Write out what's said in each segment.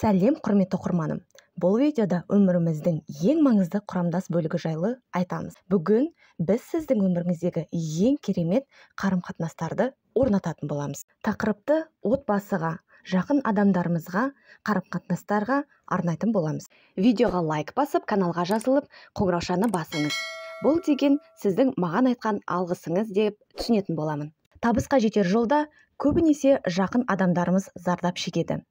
Сәлем, құрметті оқырманым. Бұл видеода өміріміздің ең маңызды құрамдас бөлігі жайлы айтамыз. Бүгін біз сіздің өміріңіздегі ең керемет қарым-қатынастарды орнататын боламыз. Тақырыпты отбасыға, жақын адамдарымызға, қарым-қатынастарға арнайтын боламыз. Видеоға лайк басып, каналға жазылып, қоңыраушаны басыңыз. Бұл деген сіздің маған айтқан алғысыңыз деп түсінетін боламын. Табысқа жетер жолда көбінесе жақын адамдарымыз зардап шегеді.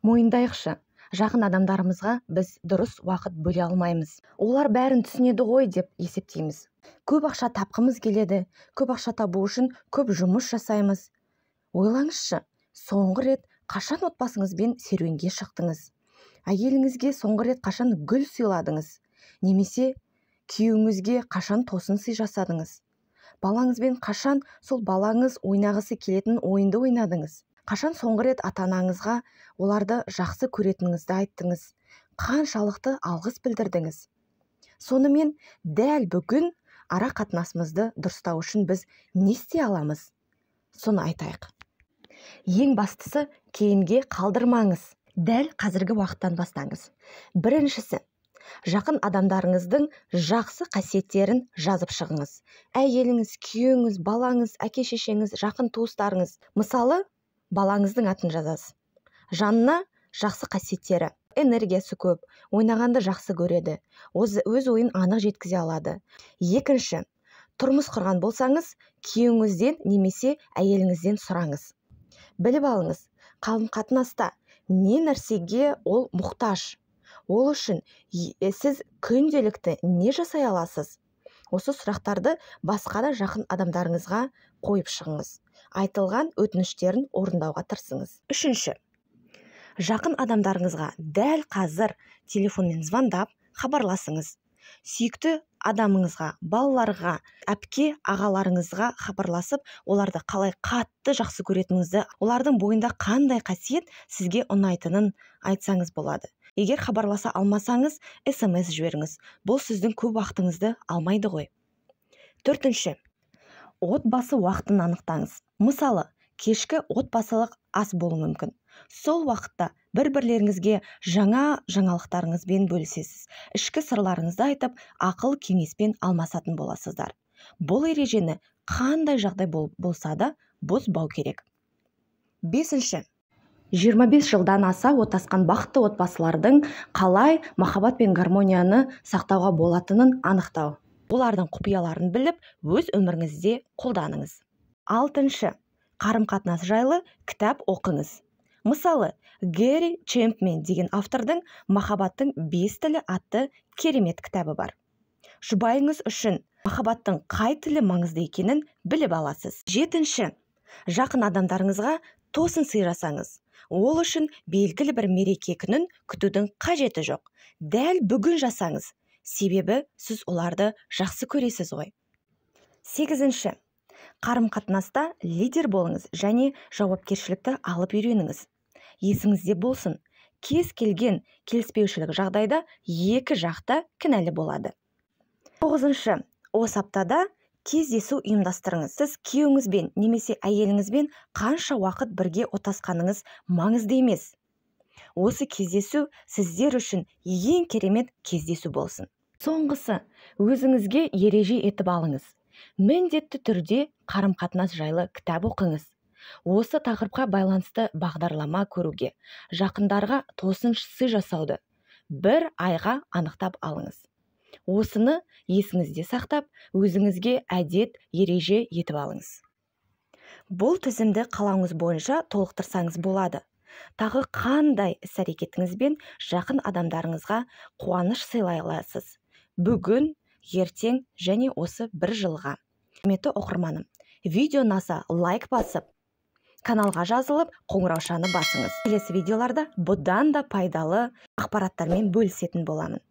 Мойындайықшы, жақын адамдарымызға біз дұрыс уақыт бөле алмаймыз. Олар бәрін түсінеді ғой деп есептейміз. Көп ақша тапқымыз келеді, көп ақша табу үшін көп жұмыс жасаймыз. Ойлаңызшы, соңғы рет қашан отбасыңызбен серуенге шықтыңыз? Әйеліңізге соңғы рет қашан гүл сыйладыңыз? Немесе күйеуіңізге қашан тосын сый жасадыңыз? Балаңызбен қашан сол балаңыз ойнағысы келетін ойынды ойнадыңыз? Қашан соңғы рет ата-анаңызға оларды жақсы көретініңізді айттыңыз? Қаншалықты алғыс білдірдіңіз? Сонымен дәл бүгін ара қатынасымызды дұрыстау үшін біз не істей аламыз? Соны айтайық. Ең бастысы, кейінге қалдырмаңыз. Дәл қазіргі уақыттан бастаңыз. Біріншісі, жақын адамдарыңыздың жақсы қасиеттерін жазып шығыңыз. Әйеліңіз, күйеуіңіз, балаңыз, әке-шешеңіз, жақын туыстарыңыз. Мысалы, балаңыздың атын жазасыз. Жанына жақсы қасиеттері, энергиясы көп, ойнағанды жақсы көреді, өз ойын анық жеткізе алады. Екінші, тұрмыс құрған болсаңыз, күйеуіңізден немесе әйеліңізден сұраңыз. Біліп алыңыз, қарым-қатынаста не нәрсеге ол мұқтаж? Ол үшін сіз күнделікті не жасай аласыз? Осы сұрақтарды басқа да жақын адамдарыңызға қойып шығыңыз. Айтылған өтініштерін орындауға тырысыңыз. Үшінші, жақын адамдарыңызға дәл қазір телефонмен звондап хабарласыңыз. Сүйікті адамыңызға, балаларға, әпке, ағаларыңызға хабарласып, оларды қалай қатты жақсы көретініңізді, олардың бойында қандай қасиет сізге ұнайтынын айтсаңыз болады. Егер хабарласа алмасаңыз, SMS жіберіңіз. Бұл сіздің көп уақытыңызды алмайды ғой. Төртінші, отбасы уақытын анықтаңыз. Мысалы, кешкі отбасылық ас болуы мүмкін. Сол уақытта бір-бірлеріңізге жаңа жаңалықтарыңызбен бөлісесіз. Ішкі сырларыңызды айтып, ақыл кеңеспен алмасатын боласыздар. Бұл ережені қандай жағдай болса да бұзбау керек. Бесінші, 25 жылдан аса отасқан бақытты отбасылардың қалай махаббат пен гармонияны сақтауға болатынын анықтау. Олардың құпияларын біліп, өз өміріңізде қолданыңыз. Алтыншы, қарым-қатынас жайлы кітап оқыңыз. Мысалы, Гэри Чемпмен деген автордың «Махаббаттың 5 тілі» атты керемет кітабы бар. Жұбайыңыз үшін махаббаттың қай тілі маңызды екенін біліп аласыз. Жетінші, жақын адамдарыңызға тосын сый жасаңыз. Ол үшін белгілі бір мереке күнін күтудің қажеті жоқ. Дәл бүгін жасаңыз. Себебі сіз оларды жақсы көресіз ғой. Сегізінші, қарым-қатынаста лидер болыңыз және жауапкершілікті алып үйреніңіз. Есіңізде болсын, кез келген келіспеушілік жағдайда екі жақта кінәлі болады. Тоғызыншы, осы аптада кездесу ұйымдастырыңыз. Сіз күйеуіңізбен немесе әйеліңізбен қанша уақыт бірге отасқаныңыз маңызды емес. Осы кездесу сіздер үшін ең керемет кездесу болсын. Соңғысы, өзіңізге ереже етіп алыңыз. Міндетті түрде қарым-қатынас жайлы кітап оқыңыз. Осы тақырыпқа байланысты бағдарлама көруге, жақындарға тосын сый жасауды бір айға анықтап алыңыз. Осыны есіңізде сақтап, өзіңізге әдет, ереже етіп алыңыз. Бұл тізімді қалауыңыз бойынша толықтырсаңыз болады. Тағы қандай іс-әрекетіңізбен жақын адамдарыңызға қуаныш сыйлай аласыз? Бүгін, ертең және осы бір жылға. Құрметті оқырманым, видео ұнаса лайк басып, каналға жазылып, қоңыраушаны басыңыз. Келесі видеоларда бұдан да пайдалы ақпараттармен бөлісетін боламын.